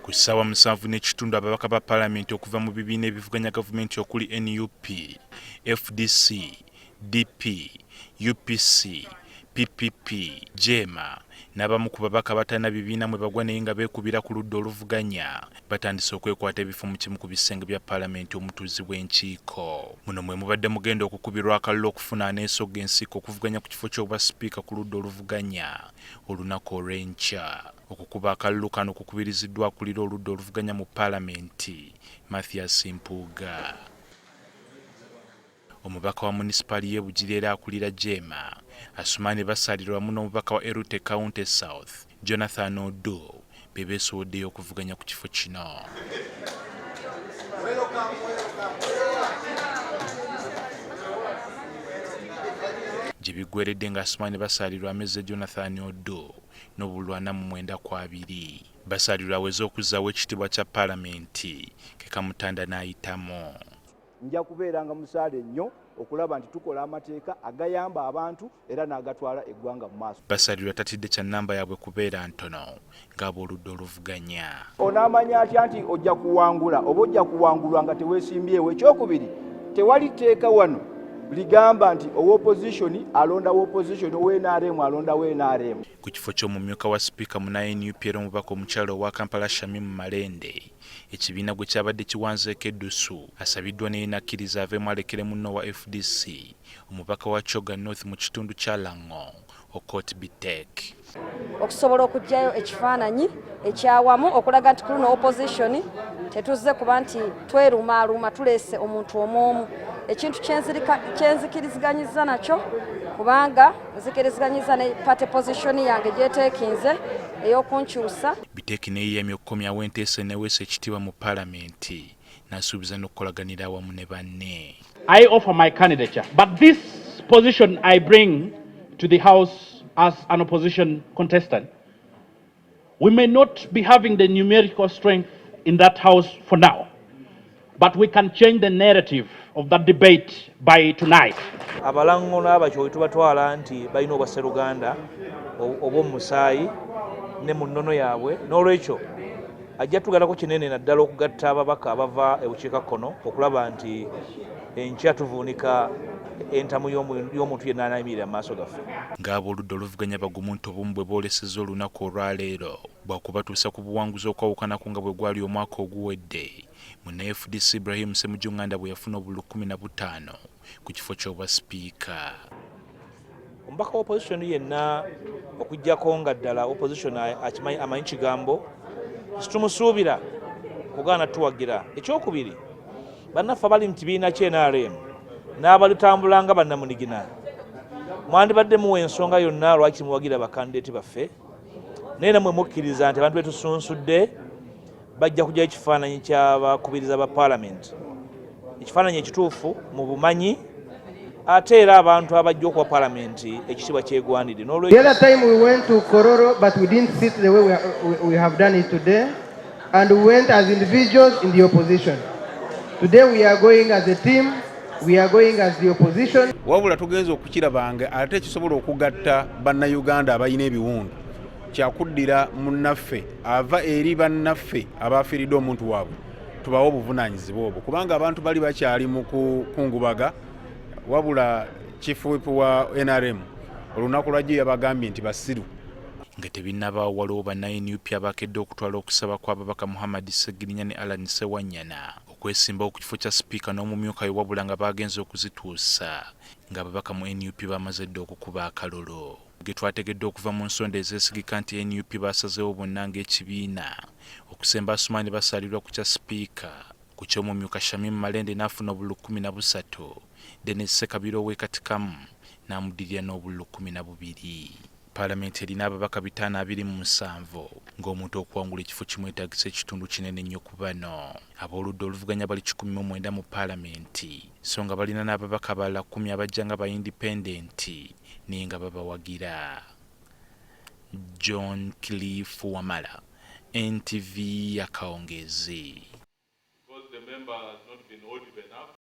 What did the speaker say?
Ku ssaawa 7:30 ababaka ba Palamenti okuva mu bibiina ebivuganya gavumenti okuli NUP, FDC, DP, UPC, PPP, Jeema n'abamu ku babaka batalina bibiina mwe bagwa naye nga beekubira ku ludda oluvuganya batandise okwekwata ebifo mu kimu ku bisenge bya Palamenti omutuuzi w'enkiiko. Muno mwe mubadde mugenda okukubirwa akalulu okufuna aneesogga ensiiko okuvuganya ku kifo ky'obwa sipiika ku ludda oluvuganya olunaku olw'enkya. Okukuba akalulu kano kukubiriziddwa akulira oludda oluvuganya mu Palamenti Mathias Mpuuga. Omubaka wa Munisipaali y'e Bugiri era akulira Jeema, Asuman Basalirwa wamu n'omubaka wa Oludda County South, Jonathan Oludda, be beesowoddeyo okuvuganya ku kifo kino. Gye biggweeredde nga Asuman Basalirwa amezze Jonathan Oludda n'obululu 49-2. Basalirwa aweze okuzzaawo ekitiibwa kya Palamenti ke kamutanda n'ayitamu. Nja kubeeranga musaale nnyo okulaba nti tukola amateeka agayamba abantu era n'agatwala eggwanga mu maaso. Basalirwa tatidde kya nnamba yaabwe kubeera ntono ng'ab'oludda oluvuganya. Onaamanya atya nti ojja kuwangula oba ojja kuwangulwa nga teweesimbyewo? Ekyokubiri, tewali tteeka wano ligamba nti ow'opposition alonda w'opposition, ow'NRM alonda w'NRM. Ku kifo ky'omumyuuka wa sipiika mu NUP era omubaka omukyala owa Kampala Shamim Malende, ekibiina gwe kyabadde kiwanzeeko eddusu asabiddwa ne yenakkiriza aveemu alekere munno wa FDC omubaka wa Kyoga North mu kitundu kya Lango, Okot Bitek. Okusobola okuggyayo ekifaananyi ekyawamu okulaga nti kuno opposition tetuzze kuba nti twerumaaluma tuleese omuntu omw'omu. Ekintu kyenzikirizganyiza nakyo kubanga nzikirizganyiza ne party position yange gyeteekinze ey'okunkyusa. Bitek ne yeyamye okukomyawo enteesa eneeweesa ekitiibwa mu Palamenti n'asuubiza n'okukolaganira awamu ne banne. I offer my candidature, but this position I bring to the House as an opposition contestant. We may not be having the numerical strength in that House for now, but we can change the narrative of that debate by tonight. Abalango n'abakyoyi tubatwala nti balina obwasseruganda obw'omusaayi ne mu nnono yaabwe, n'olwekyo ajja tugalako kinene naddala okugatta ababaka abava e bukiikakkono okulaba nti enkya tuvuunika entamu y'omuntu yenna anayimirira mu maaso gaffe. Ng'ab'oludda oluvuganya bagumu nti obumu bwe boolesezza olunaku olwaleero bwakubatuusa ku buwanguzi okwawukanaku nga bwe gwali omwaka oguwedde munne FDC Ibrahim Ssemujjunganda bwe yafuna obululu 15 ku kifo ky'obwa sipiika. Omubaka wa opposition yenna okuggyako nga ddala opposition amanyi kigambo situmusuubira kugaana tuwagira. Ekyokubiri, bannaffe abali mu kibiina ky'NRM n'abalutambula nga bannamunigina mwandibadde muwa ensonga yonna lwaki muwagira bakandideeti baffe, naye namwe mukkiriza nti abantu betusunsudde bajja kujjayo ekifaananyi ky'abakubiriza ba Palamenti, ekifaananyi ekituufu mu bumanyi ate era abantu abajja okuwa Palamenti ekitiibwa kyegwanidde. The other time we went to Kororo but we didn't sit the way we have done it today, and we went as individuals in the opposition. Today we are going as a team. We are going as the opposition. Wabula tugenza okukirabanga ate ekisobola okugatta bannayuganda abalina ebiwundu kyakuddira munnaffe ava eri bannaffe abaafiiridde omuntu waabwe tubawe obuvunaanyizibwa obwo, kubanga abantu bali bakyali mu kukungubaga. Wabula chief whip wa NRM olunaku lwajjo yabagambye nti basiru. Nga tebinnabaawo waliwo banna-NUP abakedde okutwala okusaba kw'ababaka Muhammad Segirinya ne Alan Sewanyana okwesimbawo ku kifo kya sipiika n'omumyuuka we, wabula nga bagenze okuzituusa ng'ababaka mu NUP bamaze dda okukuba akalolo. Ge twategedde okuva mu nsonda ezeesigika nti NUP basazeewo bonna ng'ekibiina okusemba Asuman Basalirwa ku kya sipiika, ku ky'omumyuuka Shamim Malende n'afuna obululu 13, Dennis Sekabiro ow'ekatikamu n'amuddirira n'obululu 12. Palamenti erina ababaka 527 ng'omuntu okuwangula ekifo kimwetaagisa ekitundu kinene nnyo ku bano. Ab'oludda oluvuganya bali 19 mu Palamenti, so nga balina n'ababaka abalala 10 abajja nga ba independenti naye nga babawagira. John Cliff Wamala, NTV Akawungeezi. Because the member has not